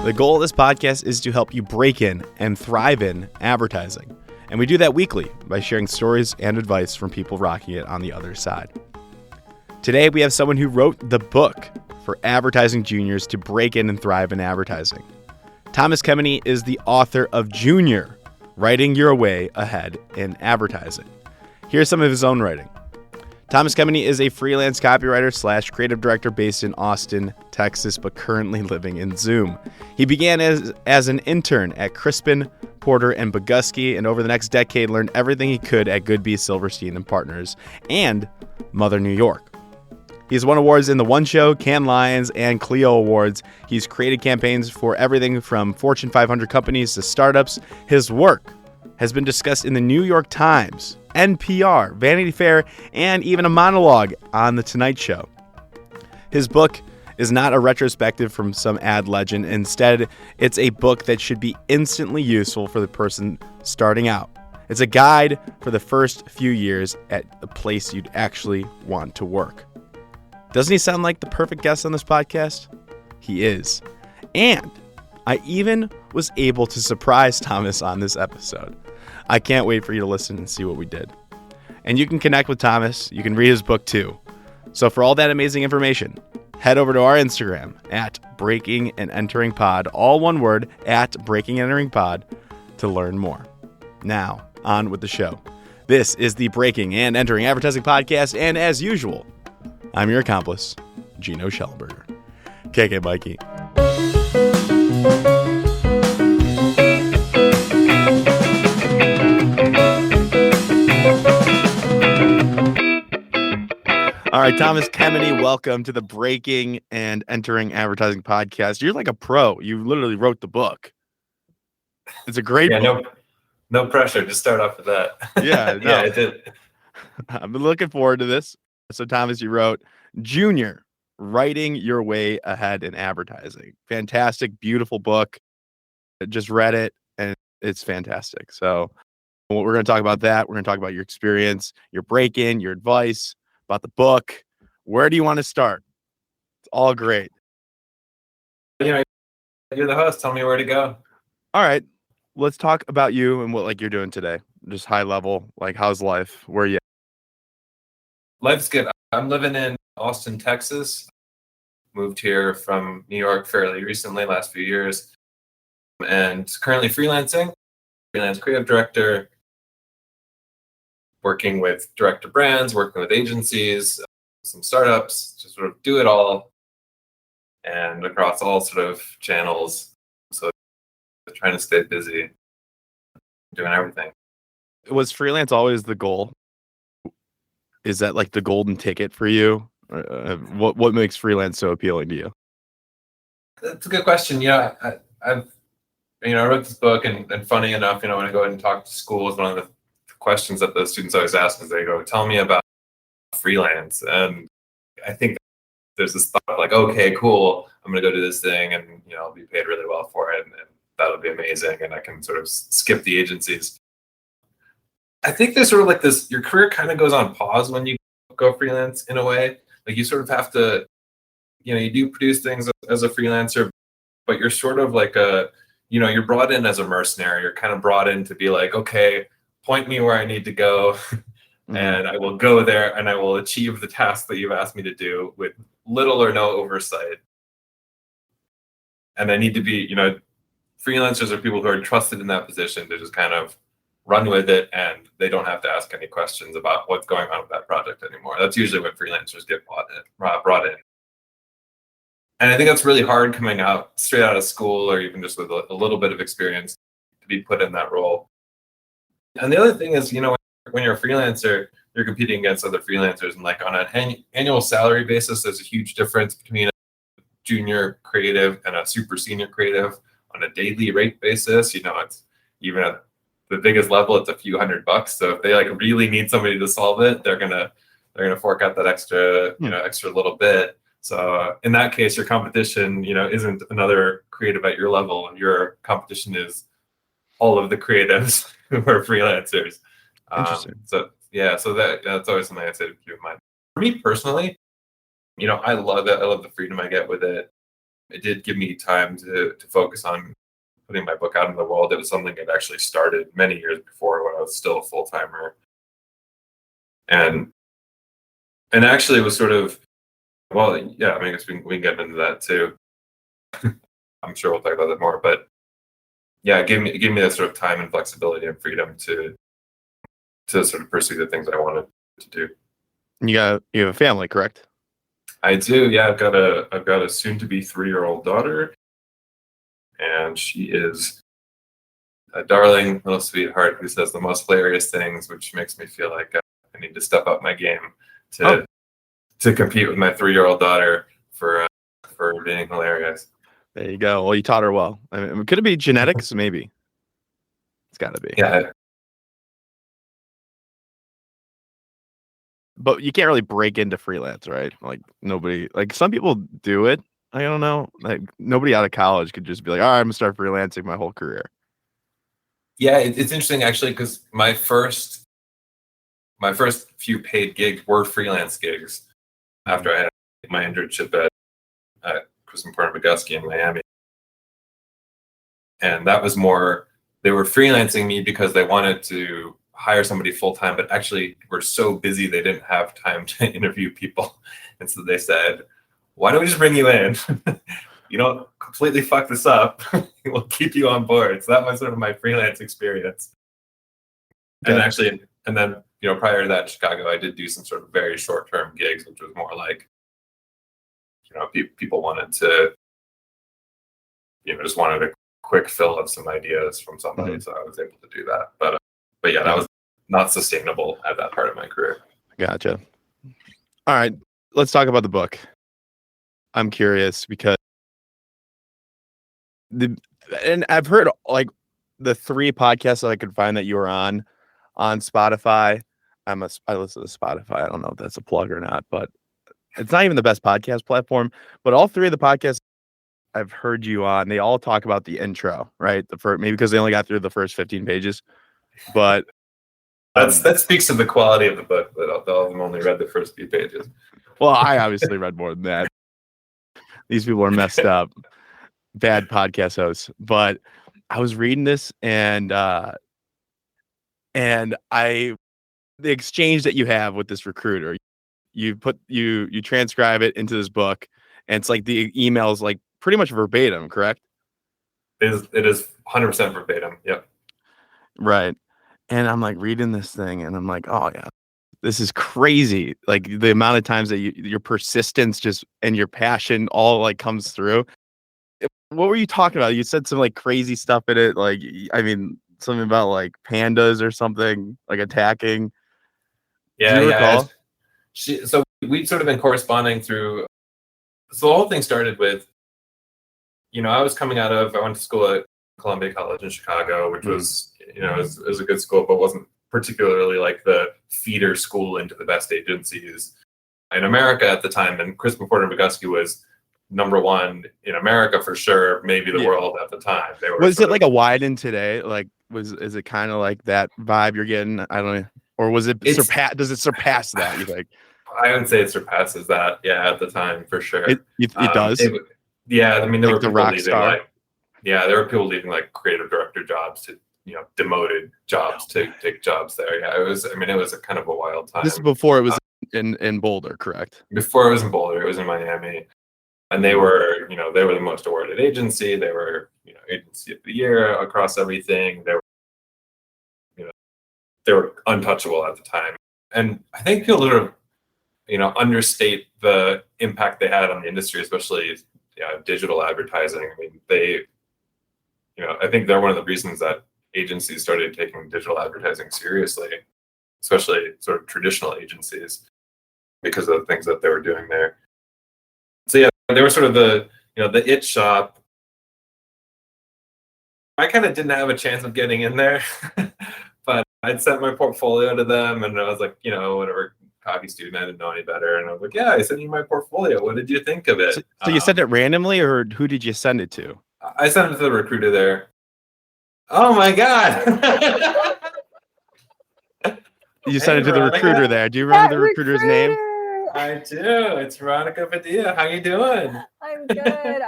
The goal of this podcast is to help you break in and thrive in advertising. And we do that weekly by sharing stories and advice from people rocking it on the other side. Today, we have someone who wrote the book for advertising juniors to break in and thrive in advertising. Thomas Kemeny is the author of Junior, Writing Your Way Ahead in Advertising. Here's some of his own writing. Thomas Kemeny is a freelance copywriter / creative director based in Austin, Texas, but currently living in Zoom. He began as an intern at Crispin, Porter, and Bogusky, and over the next decade learned everything he could at Goodby, Silverstein & Partners, and Mother New York. He's won awards in the One Show, Cannes Lions, and Clio Awards. He's created campaigns for everything from Fortune 500 companies to startups. His work has been discussed in the New York Times, NPR, Vanity Fair, and even a monologue on The Tonight Show. His book is not a retrospective from some ad legend. Instead, it's a book that should be instantly useful for the person starting out. It's a guide for the first few years at a place you'd actually want to work. Doesn't he sound like the perfect guest on this podcast? He is. And I even was able to surprise Thomas on this episode. I can't wait for you to listen and see what we did. And you can connect with Thomas. You can read his book too. So for all that amazing information, head over to our Instagram at Breaking and Entering Pod, all one word, at Breaking and Entering Pod, to learn more. Now, on with the show. This is the Breaking and Entering Advertising Podcast, and as usual, I'm your accomplice, Gino Schellenberger. KK Mikey. All right, Thomas Kemeny, welcome to the Breaking and Entering Advertising Podcast. You're like a pro. You literally wrote the book. It's a great book. No pressure. Just start off with that. Yeah, no. Yeah, I did. I've been looking forward to this. So, Thomas, you wrote Junior, Writing Your Way Ahead in Advertising. Fantastic, beautiful book. I just read it, and it's fantastic. So we're going to talk about that. We're going to talk about your experience, your break-in, your advice, about the book. Where do you want to start? It's all great. You're the host. Tell me where to go. All right. Let's talk about you and what you're doing today. Just high level, how's life? Where are you at? Life's good. I'm living in Austin, Texas. Moved here from New York fairly recently, last few years, and currently freelancing, freelance creative director, working with director brands, working with agencies, some startups, to sort of do it all and across all sort of channels. So trying to stay busy, doing everything. Was freelance always the goal? Is that the golden ticket for you? What makes freelance so appealing to you? That's a good question. I wrote this book, and funny enough, when I go ahead and talk to schools, one of the questions that the students always ask is they go, "Tell me about freelance." And I think there's this thought okay, cool, I'm going to go do this thing, and I'll be paid really well for it, and that'll be amazing, and I can sort of skip the agencies. I think there's sort of this, your career kind of goes on pause when you go freelance in a way. You sort of have to, you do produce things as a freelancer, but you're sort of you're brought in as a mercenary. You're kind of brought in to be okay, point me where I need to go, and I will go there, and I will achieve the task that you've asked me to do with little or no oversight. And I need to be, freelancers are people who are trusted in that position to just kind of run with it, and they don't have to ask any questions about what's going on with that project anymore. That's usually when freelancers get brought in. And I think that's really hard coming out straight out of school, or even just with a little bit of experience, to be put in that role. And the other thing is, when you're a freelancer, you're competing against other freelancers, and on an annual salary basis, there's a huge difference between a junior creative and a super senior creative. On a daily rate basis, it's even at the biggest level, it's a few $100. So if they really need somebody to solve it, they're gonna fork out that extra little bit. So in that case, your competition, isn't another creative at your level. Your competition is all of the creatives who are freelancers. Interesting. So that's always something I say to keep in mind. For me personally, I love it. I love the freedom I get with it. it did give me time to focus on putting my book out in the world. It was something I'd actually started many years before when I was still a full-timer. And actually it was sort of, well, yeah, I mean, I guess we can get into that too. I'm sure we'll talk about that more, but yeah, it gave me that sort of time and flexibility and freedom to sort of pursue the things I wanted to do. You have a family, correct? I do, yeah. I've got a soon-to-be 3-year-old daughter, and she is a darling little sweetheart who says the most hilarious things, which makes me feel like I need to step up my game to compete with my 3-year-old daughter for being hilarious. There you go. Well, you taught her well. I mean, could it be genetics? Maybe. It's got to be. Yeah. But you can't really break into freelance, right? Like nobody, like some people do it. I don't know. Like nobody out of college could just be like, all right, I'm gonna start freelancing my whole career. Yeah, it's interesting actually, because my first few paid gigs were freelance gigs after I had my internship at Chris McGusky in Miami. And that was more, they were freelancing me because they wanted to hire somebody full-time, but actually were so busy they didn't have time to interview people. And so they said, why don't we just bring you in? You don't completely fuck this up. We'll keep you on board. So that was sort of my freelance experience. And actually, and then, prior to that in Chicago, I did do some sort of very short-term gigs, which was more like, people wanted to, just wanted a quick fill of some ideas from somebody. Mm-hmm. So I was able to do that. But yeah, that was not sustainable at that part of my career. Gotcha. All right, let's talk about the book. I'm curious because and I've heard like the 3 podcasts that I could find that you were on Spotify. I listen to Spotify. I don't know if that's a plug or not, but it's not even the best podcast platform. But all 3 of the podcasts I've heard you on, they all talk about the intro, right? Maybe because they only got through the first 15 pages, but that speaks to the quality of the book. That all of them only read the first few pages. Well, I obviously read more than that. These people are messed up, bad podcast hosts. But I was reading this, and the exchange that you have with this recruiter, you transcribe it into this book, and it's like the emails like pretty much verbatim, correct? It is 100% verbatim. Yep. Right. And I'm like reading this thing, and I'm like, oh yeah, this is crazy. Like the amount of times that your persistence and your passion all like comes through. What were you talking about? You said some like crazy stuff in it. Like, I mean, something about like pandas or something, like attacking. Yeah. Do you recall? So we'd sort of been corresponding through. So the whole thing started with, I went to school at Columbia College in Chicago, which was, it was a good school, but wasn't particularly like the feeder school into the best agencies in America at the time. And Chris McGusky was number 1 in America for sure, maybe the world at the time. Was it like a Wyden today? Like, is it kind of like that vibe you're getting? I don't know. Or was it does it surpass that, you think? I would say it surpasses that, yeah, at the time for sure. It does? Yeah, I mean, there like were people leaving there were people leaving like creative director jobs to, demoted jobs to take jobs there. Yeah, it was a kind of a wild time. This is before it was in Boulder, correct? Before it was in Boulder, it was in Miami. And they were the most awarded agency. They were, agency of the year across everything. They were untouchable at the time. And I think people sort of, understate the impact they had on the industry, especially digital advertising. I mean, I think they're one of the reasons that agencies started taking digital advertising seriously, especially sort of traditional agencies, because of the things that they were doing there. So yeah, they were sort of the it shop. I kind of didn't have a chance of getting in there, but I'd sent my portfolio to them, and I was like, whatever, cocky student, I didn't know any better, and I was like, yeah, I sent you my portfolio. What did you think of it? So you sent it randomly, or who did you send it to? I sent it to the recruiter there. Oh my god! You sent it to the recruiter there. Do you remember the recruiter's name? I do. It's Veronica Padilla. How you doing? I'm good.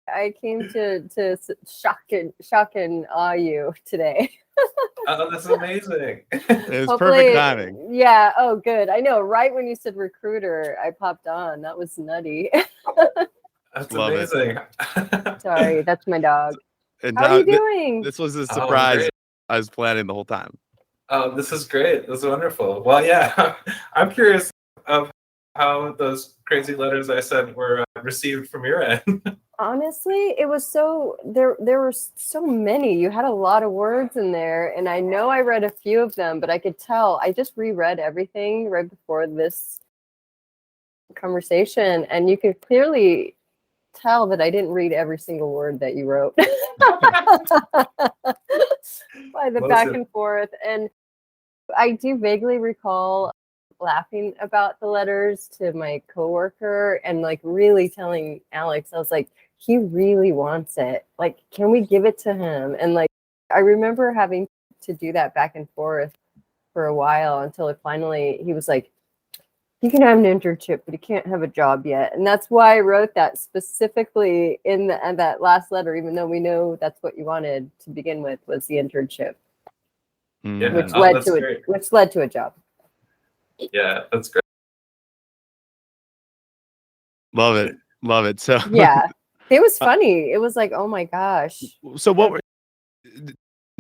I came to shock and awe you today. Oh, that's amazing. It was perfect timing. Yeah. Oh, good. I know. Right when you said recruiter, I popped on. That was nutty. That's Love it. amazing. Sorry, that's my dog. And How are you doing? This was a Oh, surprise great. I was planning the whole time. Oh, this is great. This is wonderful. Well, yeah, I'm curious of how those crazy letters I sent were received from your end. Honestly, it was so there were so many. You had a lot of words in there, and I know I read a few of them, but I could tell. I just reread everything right before this conversation, and you could clearly tell that I didn't read every single word that you wrote by the back and forth. And I do vaguely recall laughing about the letters to my coworker and like really telling Alex, I was like, he really wants it. Like, can we give it to him? And like, I remember having to do that back and forth for a while until it finally, he was like, he can have an internship, but he can't have a job yet. And that's why I wrote that specifically in that last letter, even though we know that's what you wanted to begin with, was the internship, Yeah, which led to a job. Yeah, that's great. Love it. So yeah, it was funny. It was like, oh my gosh. So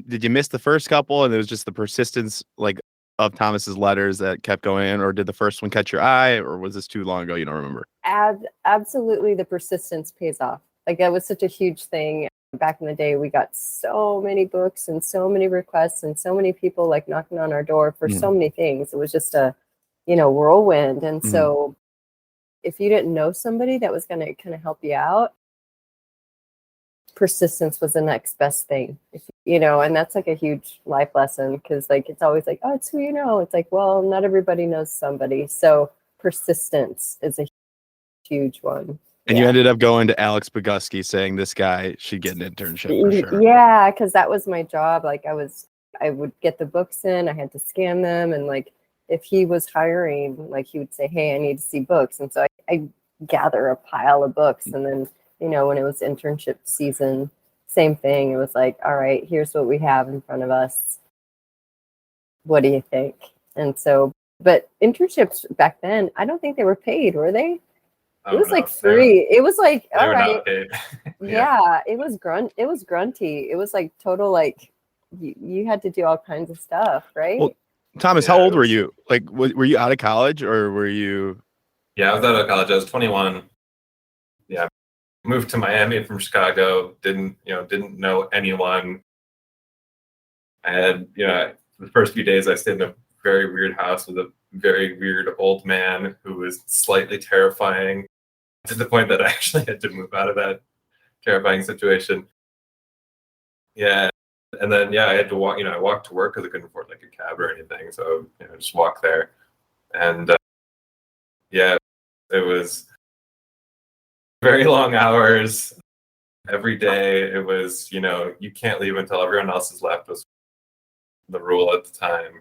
did you miss the first couple, and it was just the persistence like of Thomas's letters that kept going in, or did the first one catch your eye, or was this too long ago? You don't remember? Absolutely, the persistence pays off. Like that was such a huge thing back in the day. We got so many books and so many requests and so many people like knocking on our door for so many things. It was just a, whirlwind. And so if you didn't know somebody that was going to kind of help you out, persistence was the next best thing, and that's like a huge life lesson, because like it's always like, oh, it's who you know. It's like, well, not everybody knows somebody, so persistence is a huge one. And you ended up going to Alex Bogusky saying this guy should get an internship for sure. Yeah, because that was my job. Like I would get the books in, I had to scan them, and like if he was hiring, like he would say, hey, I need to see books. And so I gather a pile of books, and then when it was internship season, same thing. It was like, all right, here's what we have in front of us. What do you think? And so, but internships back then, I don't think they were paid, were they? It was like free. It was like, all right. Yeah, it was grunty. It was like total, like you had to do all kinds of stuff, right? Well, Thomas, how old were you? Like, were you out of college, or were you? Yeah, I was out of college. I was 21. Yeah. Moved to Miami from Chicago, didn't know anyone. I had, the first few days I stayed in a very weird house with a very weird old man who was slightly terrifying, to the point that I actually had to move out of that terrifying situation. Yeah. And then, I had to walk, I walked to work because I couldn't afford like a cab or anything. So, just walk there. And it was very long hours every day. It was, you can't leave until everyone else has left, was the rule at the time.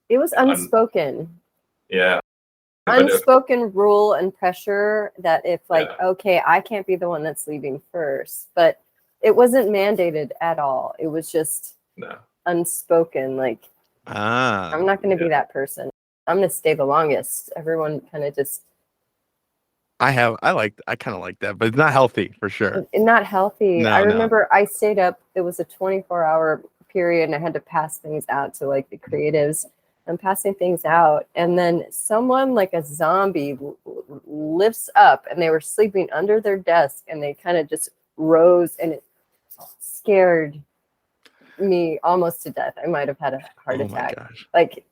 It was unspoken. Yeah. Unspoken rule and pressure that if okay, I can't be the one that's leaving first, but it wasn't mandated at all. It was just unspoken. Like, I'm not going to be that person. I'm going to stay the longest. Everyone kind of just. I kind of like that, but it's not healthy for sure. Not healthy. I remember I stayed up. It was a 24-hour period, and I had to pass things out to like the creatives. I'm passing things out, and then someone like a zombie lifts up, and they were sleeping under their desk, and they kind of just rose, and it scared me almost to death. I might have had a heart attack. Like,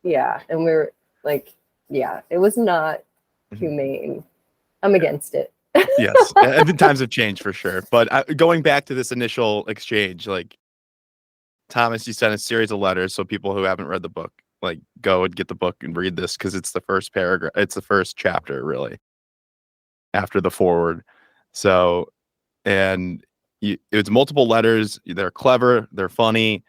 yeah, and we were like, yeah, it was not humane. I'm against it. Yes, the times have changed for sure. But going back to this initial exchange, like, Thomas, you sent a series of letters, so people who haven't read the book, like, go and get the book and read this, because it's the first paragraph. It's the first chapter, really, after the foreword. So, and it was multiple letters. They're clever. They're funny.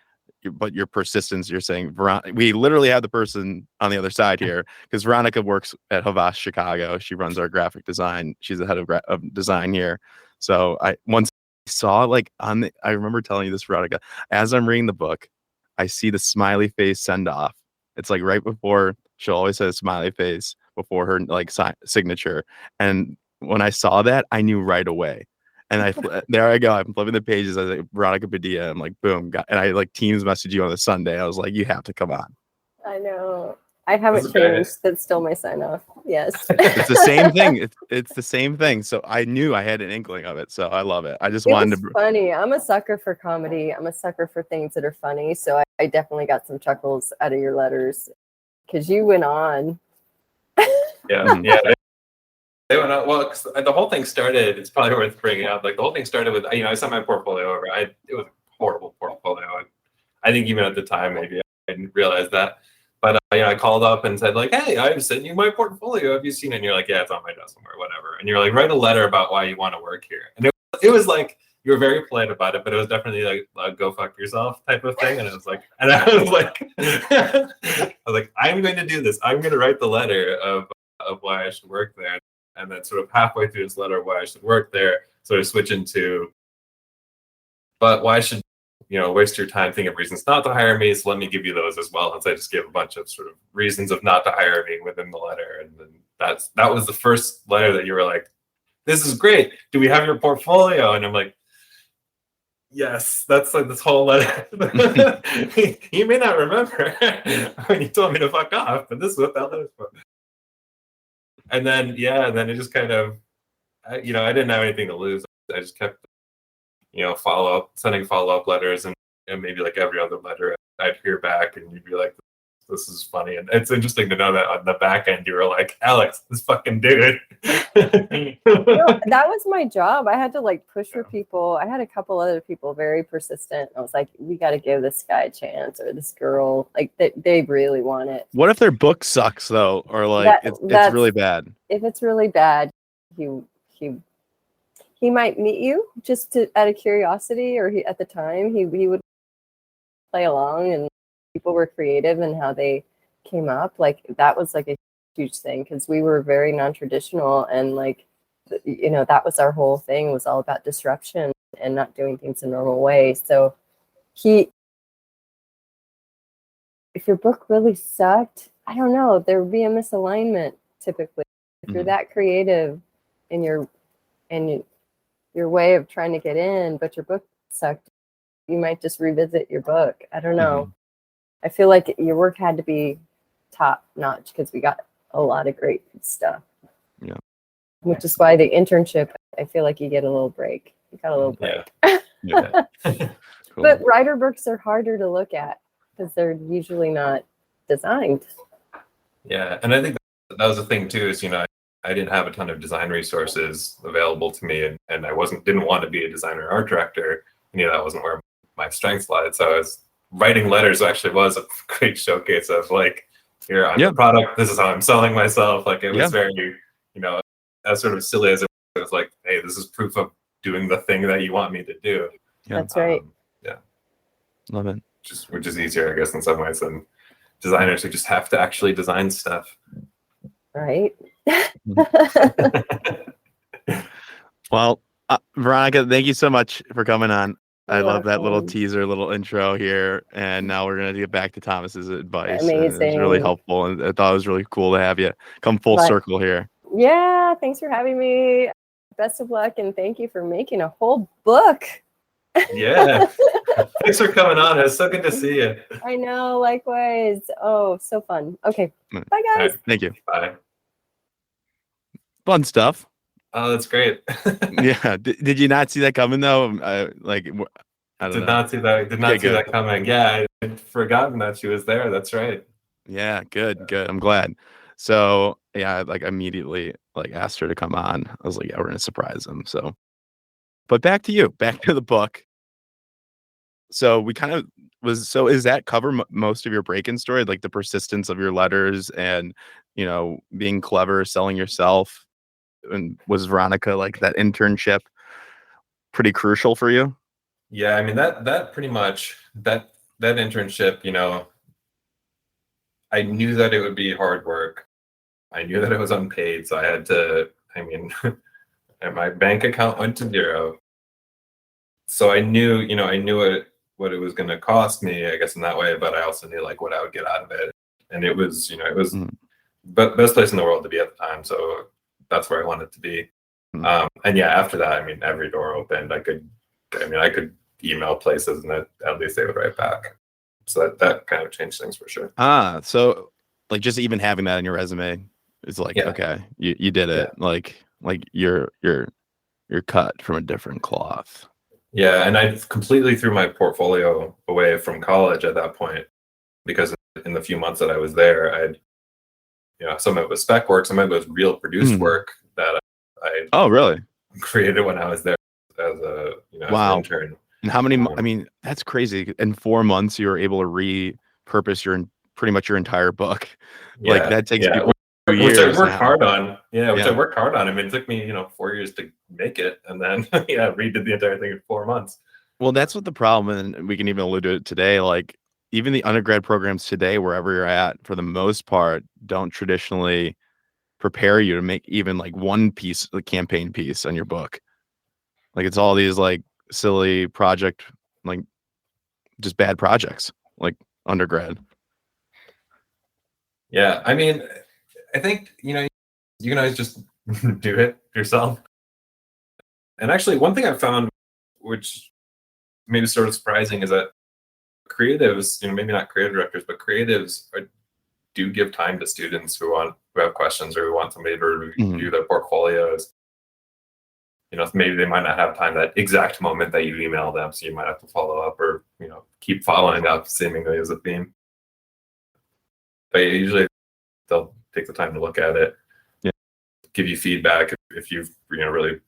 but your persistence, you're saying, we literally have the person on the other side here, because Veronica works at Havas Chicago. She runs our graphic design. She's the head of design here. So I once saw like I remember telling you this, Veronica, as I'm reading the book, I see the smiley face send off. It's like right before, she'll always say a smiley face before her like signature. And when I saw that, I knew right away. And there I go. I'm flipping the pages. I was like, Veronica Padilla. I'm like, boom. And I like Teams message you on the Sunday. I was like, you have to come on. I know. I haven't changed. That's still my sign off. Yes. It's the same thing. It's the same thing. So I knew I had an inkling of it. So I love it. I just wanted to. Funny. I'm a sucker for comedy. I'm a sucker for things that are funny. So I definitely got some chuckles out of your letters because you went on. Yeah. They went out. Well, the whole thing started. It's probably worth bringing up. Like the whole thing started with, I sent my portfolio over. It was a horrible portfolio. I think even at the time, maybe I didn't realize that. But I called up and said like, "Hey, I've sent you my portfolio. Have you seen it?" And you're like, "Yeah, it's on my desk somewhere, whatever." And you're like, "Write a letter about why you want to work here." And it was like, you were very polite about it, but it was definitely like a go fuck yourself type of thing. And I was like, I'm going to do this. I'm going to write the letter of why I should work there. And then sort of halfway through this letter, why I should work there, sort of switch into, but why should waste your time thinking of reasons not to hire me? So let me give you those as well. And so I just gave a bunch of sort of reasons of not to hire me within the letter. And then that was the first letter that you were like, "This is great. Do we have your portfolio?" And I'm like, "Yes, that's like this whole letter." You may not remember when you told me to fuck off, but this is what that letter's for. And then it just kind of, I didn't have anything to lose. I just kept, sending follow-up letters, and maybe like every other letter, I'd hear back, and you'd be like, "This is funny." And it's interesting to know that on the back end, you were like, "Alex, this fucking dude." That was my job. I had to like push for people. I had a couple other people very persistent. I was like, "We got to give this guy a chance, or this girl. Like they really want it." What if their book sucks though, or like it's really bad? If it's really bad, he might meet you just out of curiosity, or at the time he would play along, and people were creative in how they came up. Like that was like a huge thing because we were very non-traditional, and like that was our whole thing, was all about disruption and not doing things the normal way. So if your book really sucked, I don't know, there would be a misalignment typically. If you're that creative in your way of trying to get in, but your book sucked, you might just revisit your book. I don't know. I feel like your work had to be top notch because we got a lot of great stuff. Yeah. Which is why the internship, I feel like you get a little break. You got a little break. Yeah. Cool. But writer books are harder to look at because they're usually not designed. Yeah, and I think that was the thing too, is I didn't have a ton of design resources available to me, and I didn't want to be a designer or art director. That wasn't where my strengths lied. So I was writing letters actually was a great showcase of like, here, I'm the product, this is how I'm selling myself. Like it was very, as sort of silly as it was, like, hey, this is proof of doing the thing that you want me to do. Yeah. That's right. Love it. Which is easier, I guess, in some ways than designers who just have to actually design stuff. Right. Well, Veronica, thank you so much for coming on. I love that little teaser, little intro here. And now we're going to get back to Thomas's advice. Amazing. It was really helpful. And I thought it was really cool to have you come full circle here. Yeah. Thanks for having me. Best of luck. And thank you for making a whole book. Yeah. Thanks for coming on. It's so good to see you. I know. Likewise. Oh, so fun. Okay. Bye, guys. Right, thank you. Bye. Fun stuff. Oh, that's great. Yeah. Did you not see that coming though? I don't know. Not see that. Did not see that coming. Yeah, I'd forgotten that she was there. That's right. Yeah. Good. I'm glad. So yeah, I immediately asked her to come on. I was like, yeah, we're gonna surprise them. So, but back to the book. So we kind of is that cover most of your break-in story, like the persistence of your letters and being clever, selling yourself? And was Veronica like that internship pretty crucial for you? Yeah, I mean that pretty much that that internship, I knew that it would be hard work. I knew that it was unpaid, so I had to, and my bank account went to zero. So I knew, what it was going to cost me, I guess, in that way, but I also knew like what I would get out of it. And it was, best place in the world to be at the time. So that's where I wanted to be. And yeah, after that, every door opened. I could email places and at least they would write back. So that kind of changed things for sure. So like just even having that in your resume is like, okay, you did it. Yeah. Like you're cut from a different cloth. Yeah, and I completely threw my portfolio away from college at that point because in the few months that I was there, I'd, some of it was spec work, some of it was real produced work that I really created when I was there as a as an intern. And how many? That's crazy. In 4 months, you were able to repurpose pretty much your entire book. Yeah, like that takes people years. Which I worked hard on. Yeah, I worked hard on. It took me 4 years to make it, and then redid the entire thing in 4 months. Well, that's what the problem, and we can even allude to it today. Like even the undergrad programs today, wherever you're at, for the most part, don't traditionally prepare you to make even like one piece, a campaign piece on your book. Like it's all these like silly project, like just bad projects, like undergrad. Yeah, I think you can always just do it yourself. And actually, one thing I found, which maybe sort of surprising, is that creatives, maybe not creative directors, but creatives do give time to students who have questions or who want somebody to review their portfolios. Maybe they might not have time that exact moment that you email them, so you might have to follow up or keep following up, seemingly as a theme. But usually they'll take the time to look at it, give you feedback if you've really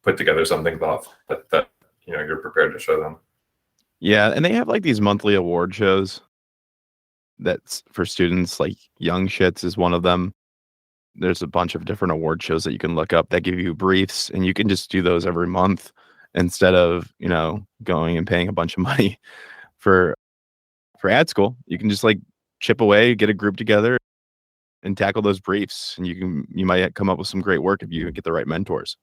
put together something thoughtful that you're prepared to show them. Yeah, and they have like these monthly award shows that's for students. Like Young Shits is one of them. There's a bunch of different award shows that you can look up that give you briefs, and you can just do those every month instead of going and paying a bunch of money for ad school. You can just like chip away, get a group together, and tackle those briefs, and you might come up with some great work if you get the right mentors.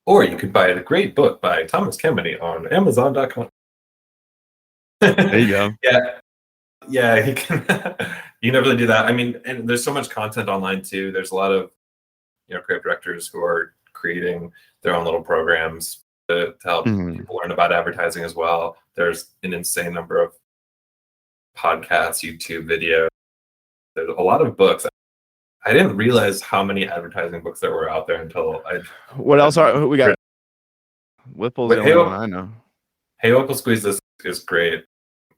Or you could buy the great book by Thomas Kemeny on Amazon.com. There you go. Yeah, you can really do that. And there's so much content online too. There's a lot of creative directors who are creating their own little programs to help people learn about advertising as well. There's an insane number of podcasts, YouTube videos. There's a lot of books. I didn't realize how many advertising books there were out there until What else are we got? Whipple's the only one I know. Hey, Whipple Squeeze is great.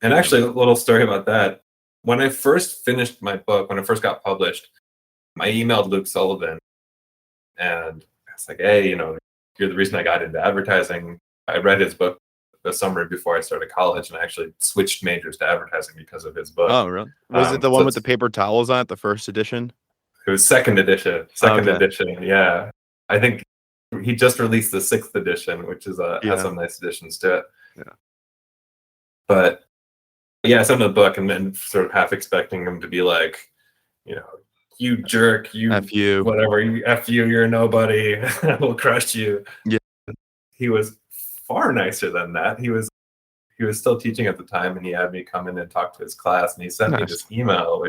And actually, a little story about that. When I first finished my book, when it first got published, I emailed Luke Sullivan, and I was like, "Hey, you're the reason I got into advertising." I read his book the summer before I started college, and I actually switched majors to advertising because of his book. Oh, really? Was it the one with the paper towels on it, the first edition? It was second edition. Edition, yeah. I think he just released the 6th edition, which is has some nice additions to it. Yeah. But yeah, some of the book, and then sort of half expecting him to be like, you jerk, you F you, whatever, you F you, you're nobody, I will crush you. Yeah. He was far nicer than that. He was still teaching at the time, and he had me come in and talk to his class, and he sent me this email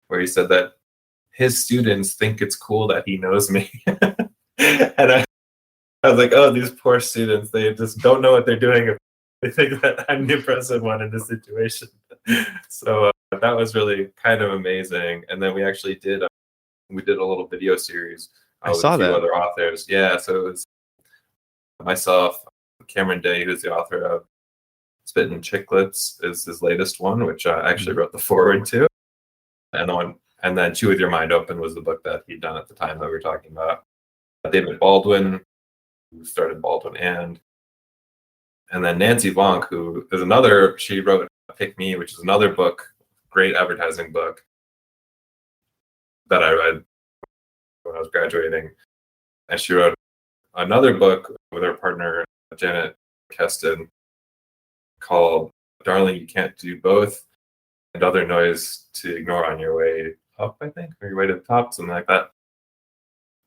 where he said that his students think it's cool that he knows me. And I was like, oh, these poor students, they just don't know what they're doing. They think that I'm the impressive one in this situation. So that was really kind of amazing. And then we actually did a little video series with a few other authors. Yeah, so it was myself, Cameron Day, who's the author of Spittin' Chicklets, is his latest one, which I actually wrote the foreword to. And then Chew With Your Mind Open was the book that he'd done at the time that we were talking about. David Baldwin, who started Baldwin and then Nancy Vonk, who is she wrote Pick Me, which is another book, great advertising book that I read when I was graduating. And she wrote another book with her partner, Janet Keston, called darling, you can't do both, and other noise to ignore on your way up, I think, or your way to the top, something like that,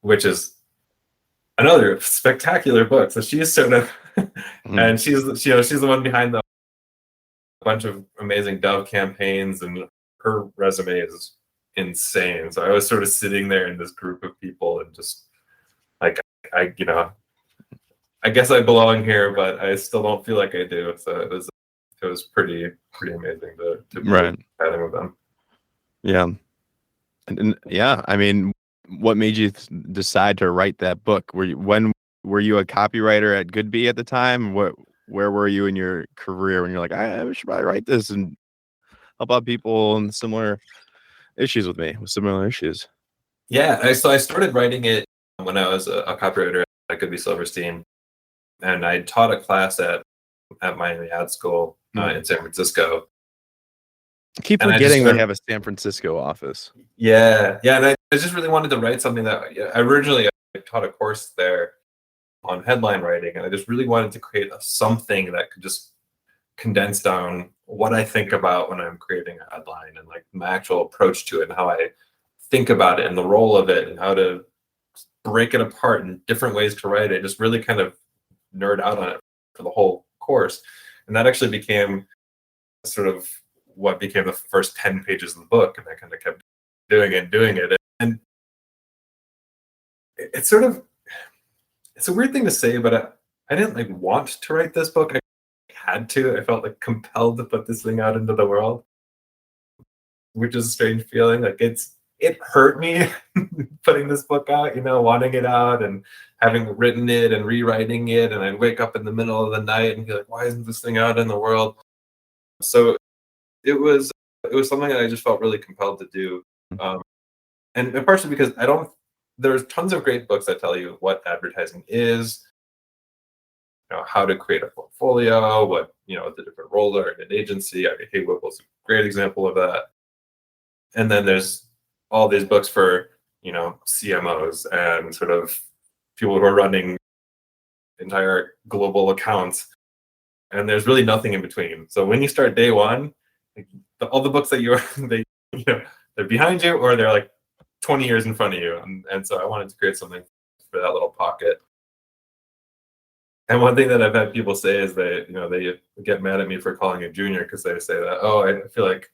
which is another spectacular book. So she's sort of, and she's the one behind the bunch of amazing Dove campaigns, and her resume is insane. So I was sort of sitting there in this group of people and just like, I guess I belong here, but I still don't feel like I do. So it was pretty amazing to be chatting with them. Yeah. And yeah, I mean, what made you decide to write that book? Were you a copywriter at Goodbee at the time? Where were you in your career when you're like, I should probably write this and help out people in similar issues with similar issues? Yeah, so I started writing it when I was a copywriter at Goodbee Silverstein, and I taught a class at Miami Ad School in San Francisco. I keep forgetting they have a San Francisco office. Yeah, and I just really wanted to write something that originally I taught a course there on headline writing, and I just really wanted to create something that could just condense down what I think about when I'm creating a headline, and like my actual approach to it, and how I think about it, and the role of it, and how to break it apart in different ways to write it. Just really kind of nerd out on it for the whole course, and that actually became sort of what became the first 10 pages of the book, and I kind of kept doing it, and it's a weird thing to say, but I didn't like want to write this book. I had to. I felt like compelled to put this thing out into the world, which is a strange feeling. Like it hurt me putting this book out, wanting it out and having written it and rewriting it, and I'd wake up in the middle of the night and be like, why isn't this thing out in the world? So it was something that I just felt really compelled to do, and partially because there's tons of great books that tell you what advertising is, how to create a portfolio, what the different roles are in an agency. I mean, Hey Whipple's a great example of that. And then there's all these books for CMOs and sort of people who are running entire global accounts, and there's really nothing in between. So when you start day one, all the books that they're behind you, or they're like 20 years in front of you, and so I wanted to create something for that little pocket. And one thing that I've had people say is they get mad at me for calling it junior, because they say that, oh, I feel like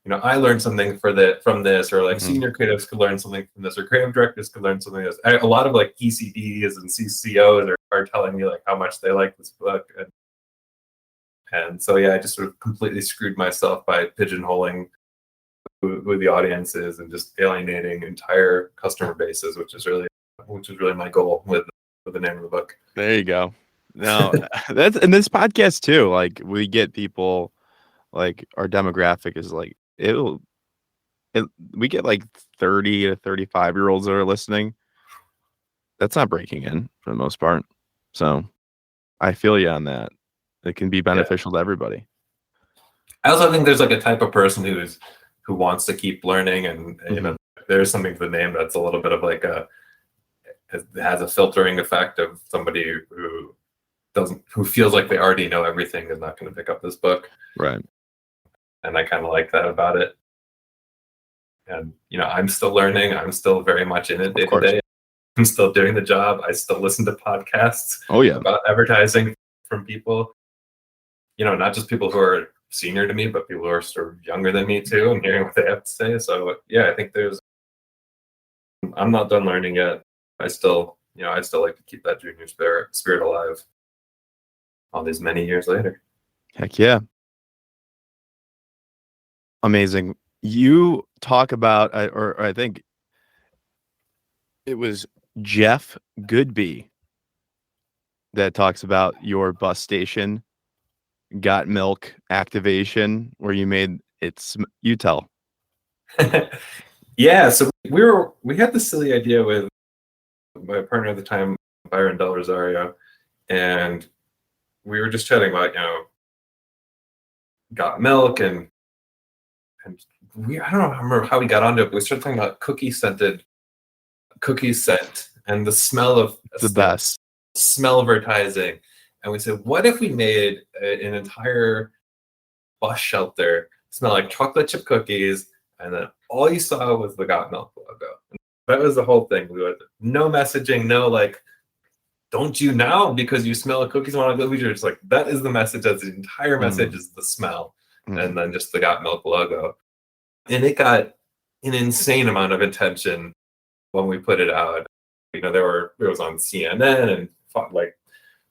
I learned something from this, or like senior creatives could learn something from this, or creative directors could learn something from this. A lot of like ECDs and CCOs are telling me like how much they like this book, and so yeah, I just sort of completely screwed myself by pigeonholing who the audience is and just alienating entire customer bases, which is really my goal with the name of the book. There you go. No, that's in this podcast too. Like we get people, like our demographic is like we get like 30 to 35-year-olds that are listening. That's not breaking in for the most part. So I feel you on that. It can be beneficial to everybody. I also think there's like a type of person who wants to keep learning, and there's something to the name that's a little bit of like has a filtering effect of somebody who feels like they already know everything is not going to pick up this book. Right. And I kind of like that about it. And I'm still learning. I'm still very much in it day to day. I'm still doing the job. I still listen to podcasts about advertising from people, not just people who are senior to me, but people who are sort of younger than me too, and hearing what they have to say. So yeah, I think I'm not done learning yet. I still like to keep that junior spirit alive all these many years later. Heck yeah. Amazing. You talk about, or I think it was Jeff Goodbee that talks about your bus station got milk activation where you made you tell. Yeah, so we had this silly idea with my partner at the time, Byron Del Rosario, and we were just chatting about got milk, and I don't remember how we got onto it, but we started talking about cookie scent and the smell of the best smell of advertising. And we said, what if we made an entire bus shelter, smelled like chocolate chip cookies, and then all you saw was the Got Milk logo. And that was the whole thing. We had no messaging, no like, don't you now because you smell the cookies want to go. You're just like, that is the message. That's the entire message is the smell, and then just the Got Milk logo. And it got an insane amount of attention when we put it out. You know, it was on CNN and like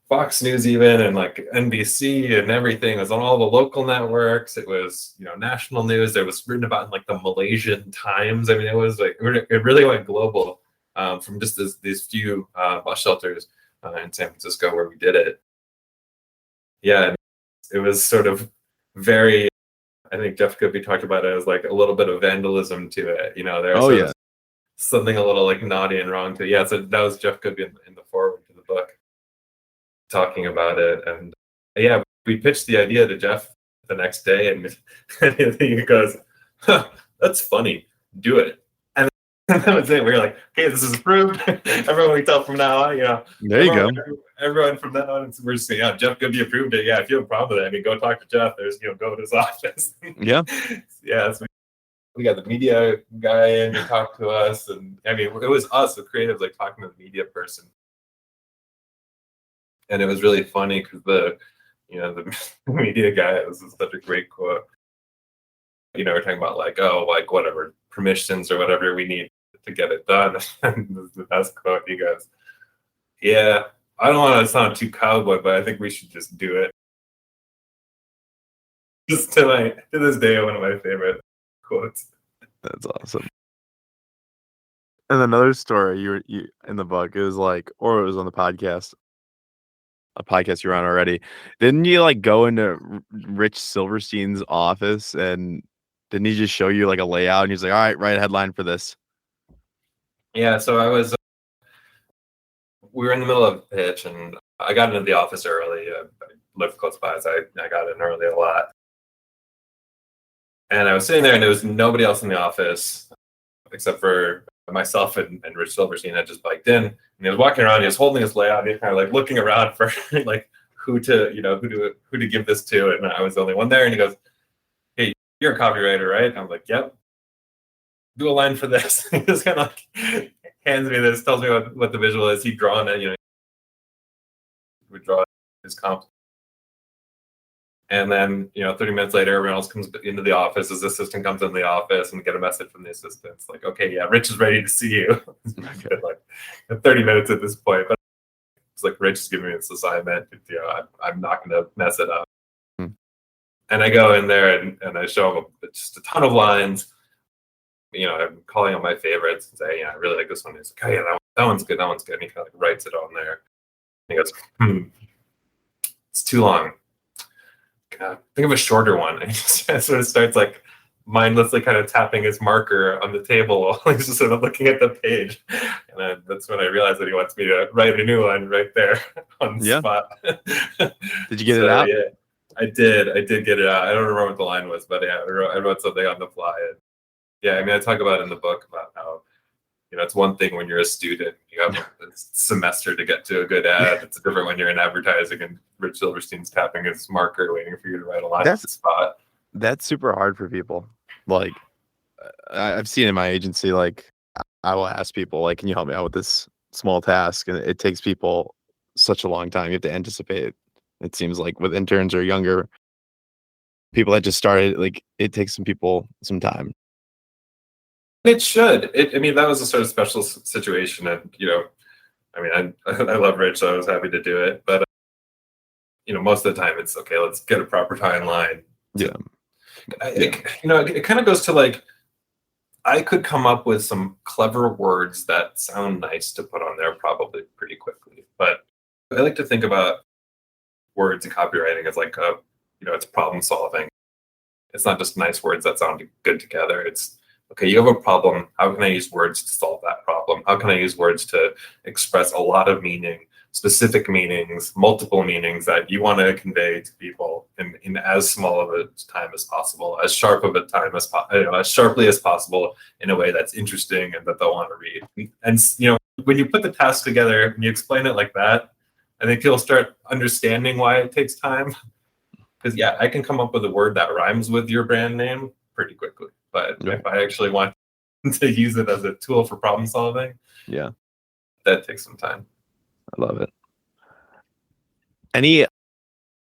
Fox News even, and like NBC and everything. It was on all the local networks. It was, you know, national news. It was written about in like the Malaysian Times. I mean, it was like, it really went global from just these few bus shelters in San Francisco where we did it. Yeah, it was sort of very, I think Jeff Goodby talked about it as like a little bit of vandalism to it. You know, there's something a little like naughty and wrong to it. Yeah, so that was Jeff Goodby in the foreword to the book talking about it. And yeah, we pitched the idea to Jeff the next day, and he goes, huh, that's funny, do it. And that was it. We were like, okay, this is approved. Everyone we tell from now on, you know. There you go. Everyone from now on, we're just saying, yeah, Jeff Goodby approved it. Yeah, if you have a problem with it, I mean, go talk to Jeff. There's, you know, go to his office. Yeah. Yeah, so we got the media guy in to talk to us. And I mean, it was us, the creatives, like talking to the media person. And it was really funny because the media guy, this is such a great quote. You know, we're talking about like, oh, like whatever permissions or whatever we need to get it done. And the best quote, he goes, yeah, I don't want to sound too cowboy, but I think we should just do it. Just to this day, one of my favorite quotes. That's awesome. And another story you in the book, it was like, or it was on the podcast, a podcast you were on already. Didn't you like go into Rich Silverstein's office, and didn't he just show you like a layout and he's like, all right, write a headline for this? Yeah, so we were in the middle of a pitch, and I got into the office early. I lived close by, so I got in early a lot. And I was sitting there, and there was nobody else in the office except for myself and Rich Silverstein had just biked in. And he was walking around. He was holding his layout. And he was kind of like looking around for like who to give this to. And I was the only one there. And he goes, "Hey, you're a copywriter, right?" And I'm like, "Yep." Do a line for this. He just kind of like hands me this, tells me what the visual is. He'd drawn it, you know, would draw his comp. And then, you know, 30 minutes later, everyone else comes into the office. His assistant comes in the office and we get a message from the assistant. It's like, okay, yeah, Rich is ready to see you. Like 30 minutes at this point. But it's like, Rich is giving me this assignment. You know, I'm not going to mess it up. And I go in there and I show him just a ton of lines. You know, I'm calling on my favorites and say, yeah, I really like this one. He's like, oh, yeah, that one's good. That one's good. And he kind of like writes it on there. And he goes, it's too long. Think of a shorter one. And he just sort of starts like mindlessly kind of tapping his marker on the table while he's just sort of looking at the page. And that's when I realized that he wants me to write a new one right there on the spot. Did you get it out? Yeah, I did get it out. I don't remember what the line was, but yeah, I wrote something on the fly. And yeah, I mean, I talk about it in the book about how, you know, it's one thing when you're a student, you have a semester to get to a good ad. It's different when you're in advertising and Rich Silverstein's tapping his marker waiting for you to write a line on the spot. That's super hard for people. Like, I've seen in my agency, like, I will ask people, like, can you help me out with this small task? And it takes people such a long time. You have to anticipate it. It seems like with interns or younger people that just started, like, it takes some people some time. It should. I mean, that was a sort of special situation. And, you know, I mean, I love Rich, so I was happy to do it. But, you know, most of the time it's, okay, let's get a proper timeline. Yeah. It kind of goes to like, I could come up with some clever words that sound nice to put on there probably pretty quickly. But I like to think about words and copywriting as like it's problem solving. It's not just nice words that sound good together. It's, okay, you have a problem. How can I use words to solve that problem? How can I use words to express a lot of meaning, specific meanings, multiple meanings that you want to convey to people in as small of a time as possible, as sharp of a time as as sharply as possible, in a way that's interesting and that they'll want to read. And you know, when you put the task together and you explain it like that, I think people start understanding why it takes time. Because yeah, I can come up with a word that rhymes with your brand name pretty quickly. But Yeah. if I actually want to use it as a tool for problem solving, Yeah, that takes some time. I love it.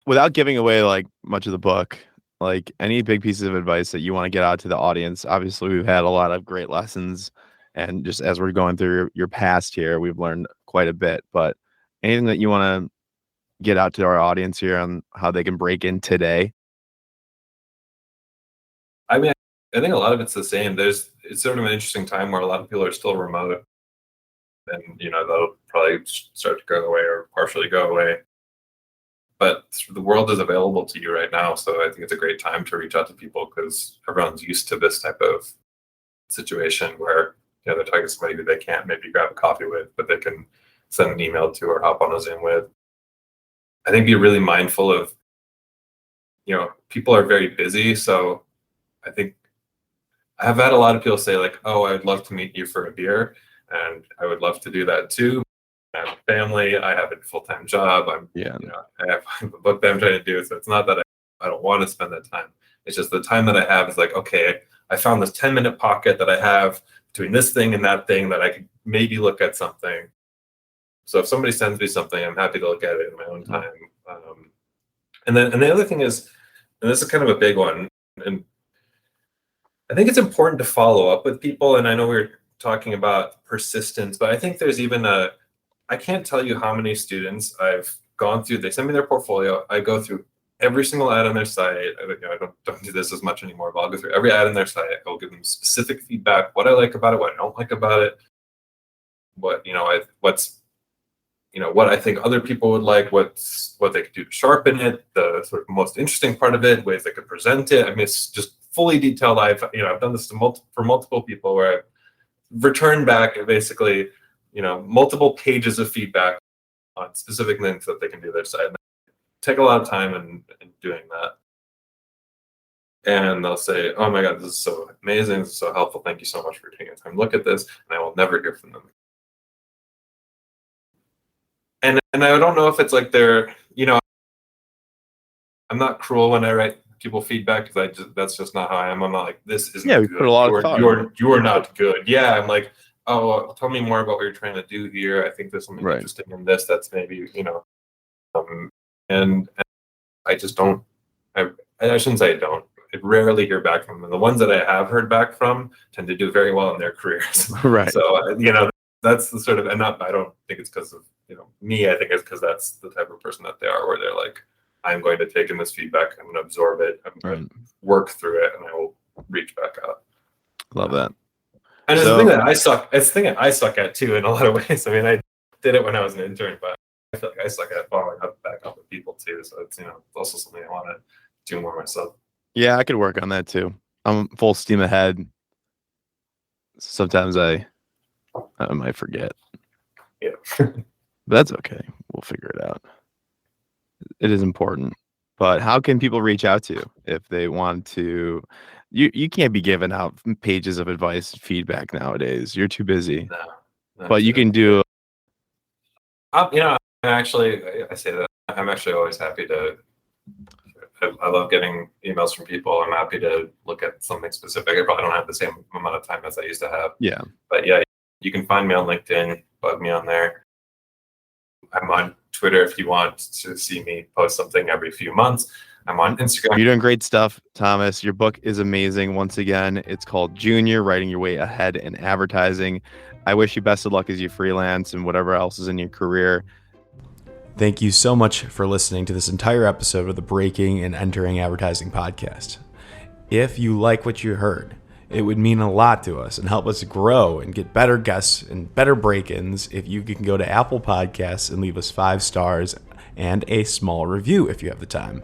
Without giving away like much of the book, like any big pieces of advice that you want to get out to the audience? Obviously, we've had a lot of great lessons, and just as we're going through your past here, we've learned quite a bit. But anything that you want to get out to our audience here on how they can break in today? I mean, I think a lot of it's the same. It's sort of an interesting time where a lot of people are still remote, and they'll probably start to go away or partially go away. But the world is available to you right now, so I think it's a great time to reach out to people because everyone's used to this type of situation where they're talking to somebody who they can't maybe grab a coffee with, but they can send an email to or hop on a Zoom with. I think be really mindful of, people are very busy, so I think I've had a lot of people say like, "Oh, I'd love to meet you for a beer," and I would love to do that too. I have a family. I have a full-time job. I have a book that I'm trying to do. So it's not that I don't want to spend that time. It's just the time that I have is like, okay, I found this 10-minute pocket that I have between this thing and that thing that I could maybe look at something. So if somebody sends me something, I'm happy to look at it in my own time. And the other thing is, and this is kind of a big one, and I think it's important to follow up with people. And I know we were talking about persistence, but I think there's even I can't tell you how many students I've gone through. They send me their portfolio. I go through every single ad on their site. I don't do this as much anymore, but I'll go through every ad on their site. I'll give them specific feedback, what I like about it, what I don't like about it, what what I think other people would like, what they could do to sharpen it, the sort of most interesting part of it, ways they could present it. I mean, it's just fully detailed. I've done this for multiple people where I've returned back basically multiple pages of feedback on specific things that they can do their site. And take a lot of time in doing that. And they'll say, "Oh my God, this is so amazing. This is so helpful. Thank you so much for taking the time to look at this." And I will never hear from them. And I don't know if it's like they're, I'm not cruel when I write people feedback because that's just not how I am. I'm not like, "This isn't Yeah, we good. put a lot of thought. You are not good." Yeah, I'm like, "Oh, well, tell me more about what you're trying to do here. I think there's something interesting in this that's maybe, and I just don't, I shouldn't say I don't. I rarely hear back from them. The ones that I have heard back from tend to do very well in their careers. Right. So, that's the sort of, and I don't think it's because of, me. I think it's because that's the type of person that they are, where they're like, "I'm going to take in this feedback. I'm going to absorb it. I'm going to work through it, and I will reach back out." Love that. And it's the thing that I suck. It's the thing that I suck at too in a lot of ways. I mean, I did it when I was an intern, but I feel like I suck at following up back up with people too. So it's it's also something I want to do more myself. Yeah, I could work on that too. I'm full steam ahead. Sometimes I might forget. Yeah, but that's okay. We'll figure it out. It is important. But how can people reach out to you if they want to? You can't be giving out pages of advice and feedback nowadays. You're too busy. No, but you can do. I say that I'm actually always happy to. I love getting emails from people. I'm happy to look at something specific. I probably don't have the same amount of time as I used to have. Yeah. But yeah, you can find me on LinkedIn. Bug me on there. I'm on Twitter if you want to see me post something every few months. I'm on Instagram. You're doing great stuff, Thomas. Your book is amazing. Once again, it's called Junior, Writing Your Way Ahead in Advertising. I wish you best of luck as you freelance and whatever else is in your career. Thank you so much for listening to this entire episode of the Breaking and Entering Advertising podcast. If you like what you heard, it would mean a lot to us and help us grow and get better guests and better break-ins if you can go to Apple Podcasts and leave us 5 stars and a small review if you have the time.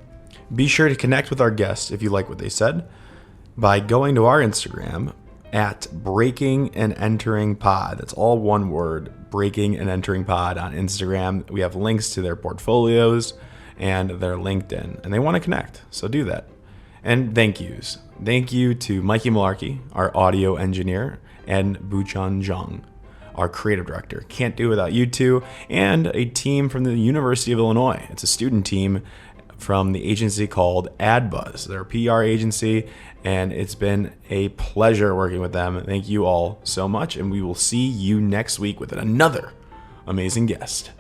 Be sure to connect with our guests if you like what they said by going to our Instagram at Breaking and Entering Pod. That's all one word, Breaking and Entering Pod on Instagram. We have links to their portfolios and their LinkedIn, and they want to connect, so do that. And thank yous. Thank you to Mikey Malarkey, our audio engineer, and Buchan Zhang, our creative director. Can't do it without you two, and a team from the University of Illinois. It's a student team from the agency called AdBuzz. They're a PR agency, and it's been a pleasure working with them. Thank you all so much, and we will see you next week with another amazing guest.